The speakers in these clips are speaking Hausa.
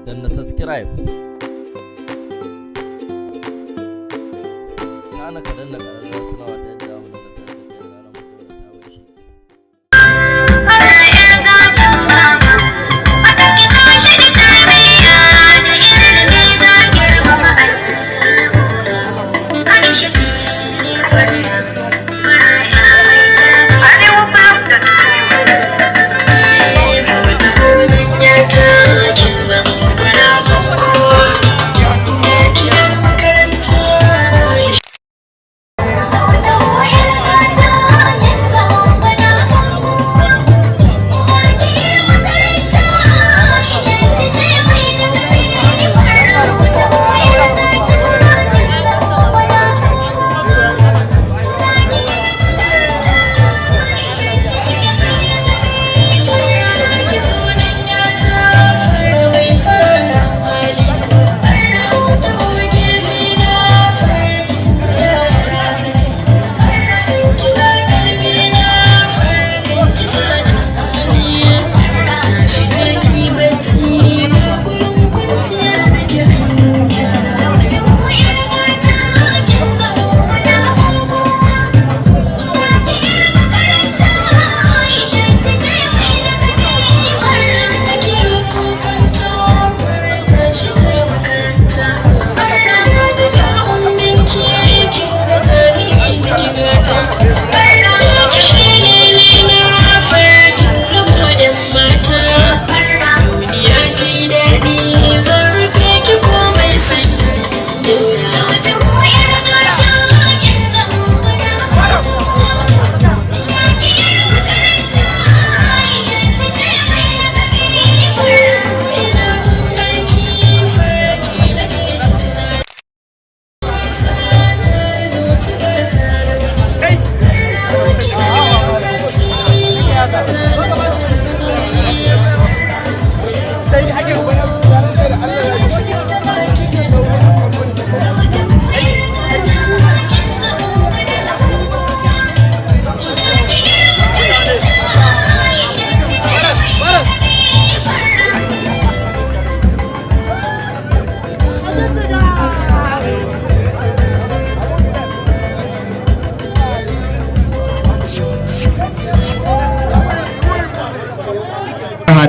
danna subscribe kana ka danna ƙararrawar sanarwa ta yadda mu dinga sanar da kai ranar mu da sabon shi.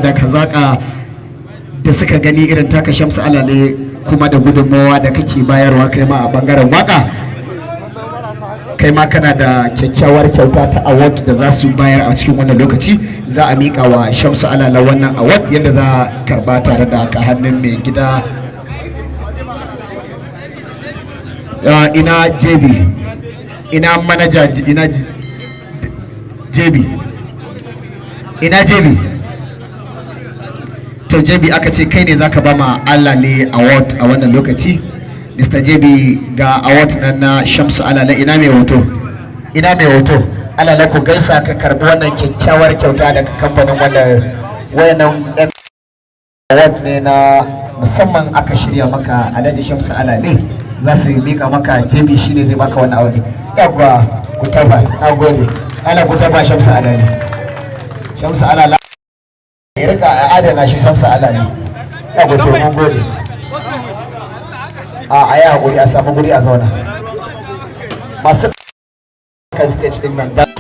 da kazaka da suka gani irin taka Shamsu Alale kuma da gudunmawa da kake bayarwa kai ma a bangaren waka, kai ma kana da kyakkyawar kyauta ta award da za su bayar a cikin wannan lokaci. Za a miƙa wa Shamsu Alale wannan award yadda za a karba tare da ka hannun mai gida. Ina JB, ina manaja, ina JB, ina JB. to JB aka ce kai ne zaka ba ma Alale award a wannan lokaci. Mr. JB ga award nan na Shamsu Alale. Ina mai hoto, ina mai hoto. Alale ku gaisa ka karbi wannan kyakkyawar kyauta daga kamfanin wayannan award ne na musamman aka shirya maka Alhaji Shamsu Alale. Za su mika maka, JB shine zai baka wannan award. Yagwa ku taba, nagode. Ala ku taba Shamsu Alale. Shamsu Alale ya rika a adana shi Shamsu Alale. Ya goto mun gode. A yi haƙuri a samu guri a zauna. Masu kan stage din nan